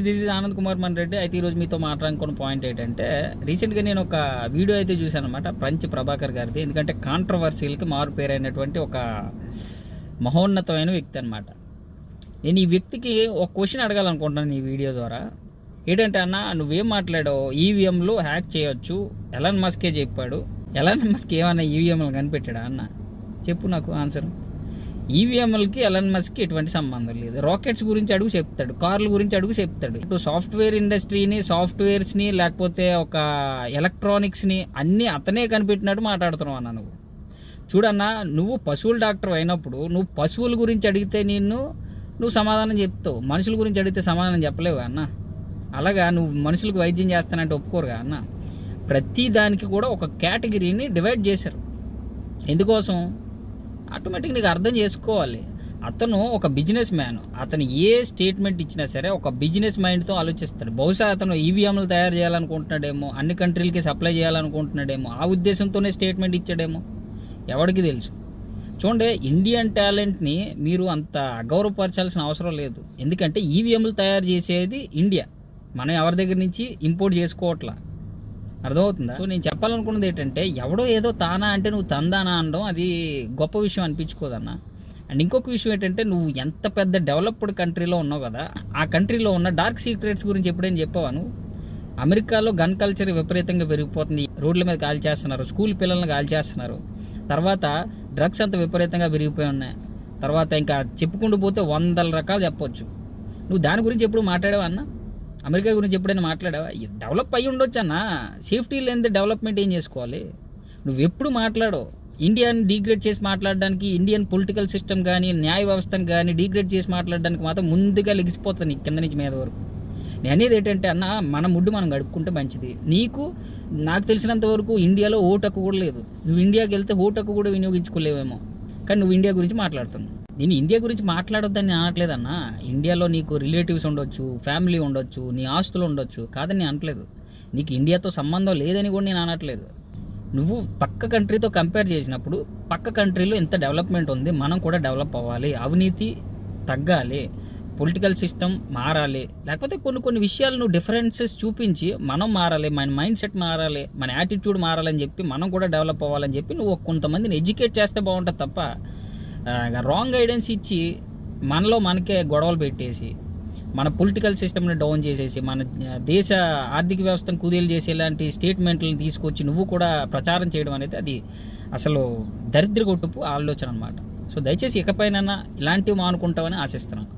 This is Anand Kumar Mann Reddy. అయితే ఈరోజు మీతో మాట్లాడుకున్న పాయింట్ ఏంటంటే, రీసెంట్గా నేను ఒక వీడియో అయితే చూశాను అనమాట, పంచ్ ప్రభాకర్ గారిది. ఎందుకంటే కాంట్రవర్సీలకి మారు పేరైనటువంటి ఒక మహోన్నతమైన వ్యక్తి అనమాట. నేను ఈ వ్యక్తికి ఒక క్వశ్చన్ అడగాలనుకుంటున్నాను ఈ వీడియో ద్వారా. ఏంటంటే, అన్న నువ్వేం మాట్లాడావు, ఈవీఎంలో హ్యాక్ చేయొచ్చు, ఎలాన్ మస్కే చెప్పాడు. ఎలాన్ మస్క్ ఏమన్నా ఈవీఎంలు కనిపెట్టాడా అన్న? చెప్పు నాకు ఆన్సర్. ఈవీఎంలకి ఎలాన్ మస్క్కి ఎటువంటి సంబంధం లేదు. రాకెట్స్ గురించి అడుగు చెప్తాడు, కార్ల గురించి అడుగు చెప్తాడు. ఇప్పుడు సాఫ్ట్వేర్ ఇండస్ట్రీని, సాఫ్ట్వేర్స్ని, లేకపోతే ఒక ఎలక్ట్రానిక్స్ని అన్నీ అతనే కనిపెట్టినట్టు మాట్లాడుతున్నావు అన్న. చూడన్నా, నువ్వు పశువుల డాక్టర్ అయినప్పుడు నువ్వు పశువుల గురించి అడిగితే నువ్వు సమాధానం చెప్తావు, మనుషుల గురించి అడిగితే సమాధానం చెప్పలేవు అన్న. అలాగా నువ్వు మనుషులకు వైద్యం చేస్తానంటే ఒప్పుకోరుగా అన్న. ప్రతి దానికి కూడా ఒక కేటగిరీని డివైడ్ చేశారు. ఎందుకోసం? ఆటోమేటిక్గా నీకు అర్థం చేసుకోవాలి. అతను ఒక బిజినెస్ మ్యాన్. అతను ఏ స్టేట్మెంట్ ఇచ్చినా సరే ఒక బిజినెస్ మైండ్తో ఆలోచిస్తాడు. బహుశా అతను ఈవీఎంలు తయారు చేయాలనుకుంటున్నాడేమో, అన్ని కంట్రీలకి సప్లై చేయాలనుకుంటున్నాడేమో, ఆ ఉద్దేశంతోనే స్టేట్మెంట్ ఇచ్చాడేమో, ఎవరికి తెలుసు. చూడండి, ఇండియన్ టాలెంట్ని మీరు అంత అగౌరవపరచాల్సిన అవసరం లేదు. ఎందుకంటే ఈవీఎంలు తయారు చేసేది ఇండియా, మనం ఎవరి దగ్గర నుంచి ఇంపోర్ట్ చేసుకోవట్లా. అర్థమవుతుందా? సో నేను చెప్పాలనుకున్నది ఏంటంటే, ఎవడో ఏదో తానా అంటే నువ్వు తందానా అనడం అది గొప్ప విషయం అనిపించుకోదన్న. అండ్ ఇంకొక విషయం ఏంటంటే, నువ్వు ఎంత పెద్ద డెవలప్డ్ కంట్రీలో ఉన్నావు కదా, ఆ కంట్రీలో ఉన్న డార్క్ సీక్రెట్స్ గురించి ఎప్పుడైనా చెప్పావా నువ్వు? అమెరికాలో గన్ కల్చర్ విపరీతంగా పెరిగిపోతుంది. రోడ్ల మీద కాల్ చేస్తున్నారు, స్కూల్ పిల్లల్ని కాల్ చేస్తున్నారు. తర్వాత డ్రగ్స్ అంత విపరీతంగా పెరిగిపోయి ఉన్నాయి. తర్వాత ఇంకా చెప్పుకుంటూ పోతే 100 రకాలు చెప్పొచ్చు. నువ్వు దాని గురించి ఎప్పుడు మాట్లాడావా అన్న? అమెరికా గురించి ఎప్పుడైనా మాట్లాడావా? డెవలప్ అయ్యి ఉండొచ్చు అన్న, సేఫ్టీ లేనిదే డెవలప్మెంట్ ఏం చేసుకోవాలి? నువ్వు ఎప్పుడు మాట్లాడో ఇండియాని డీగ్రేడ్ చేసి మాట్లాడడానికి, ఇండియన్ పొలిటికల్ సిస్టమ్ కానీ న్యాయ వ్యవస్థను కానీ డీగ్రేడ్ చేసి మాట్లాడడానికి మాత్రం ముందుగా లెగిసిపోతుంది కింద నుంచి మీద వరకు. నేను అనేది ఏంటంటే అన్న, మన ముడ్డు మనం గడుపుకుంటే మంచిది. నాకు తెలిసినంత వరకు ఇండియాలో ఓటు హక్కు కూడా లేదు. నువ్వు ఇండియాకి వెళ్తే ఓటు హక్కు కూడా వినియోగించుకోలేవేమో, కానీ నువ్వు ఇండియా గురించి మాట్లాడుతున్నావు. నేను ఇండియా గురించి మాట్లాడొద్దని అనట్లేదన్నా. ఇండియాలో నీకు రిలేటివ్స్ ఉండొచ్చు, ఫ్యామిలీ ఉండొచ్చు, నీ ఆస్తులు ఉండొచ్చు, కాదని నేను అనట్లేదు. నీకు ఇండియాతో సంబంధం లేదని కూడా నేను అనట్లేదు. నువ్వు పక్క కంట్రీతో కంపేర్ చేసినప్పుడు పక్క కంట్రీలో ఎంత డెవలప్మెంట్ ఉంది, మనం కూడా డెవలప్ అవ్వాలి, అవినీతి తగ్గాలి, పొలిటికల్ సిస్టమ్ మారాలి, లేకపోతే కొన్ని విషయాలు నువ్వు డిఫరెన్సెస్ చూపించి మనం మారాలి, మన మైండ్ సెట్ మారాలి, మన యాటిట్యూడ్ మారాలని చెప్పి మనం కూడా డెవలప్ అవ్వాలని చెప్పి నువ్వు కొంతమందిని ఎడ్యుకేట్ చేస్తే బాగుంటుంది తప్ప రాంగ్ గైడెన్స్ ఇచ్చి మనకే గొడవలు పెట్టేసి మన పొలిటికల్ సిస్టమ్ని డౌన్ చేసేసి మన దేశ ఆర్థిక వ్యవస్థను కుదేలు చేసేలాంటి స్టేట్మెంట్లను తీసుకొచ్చి నువ్వు కూడా ప్రచారం చేయడం అనేది అది అసలు దరిద్ర కొట్టుపు ఆలోచన అనమాట. సో దయచేసి ఇకపైన ఇలాంటివి మానుకుంటామని ఆశిస్తున్నాను.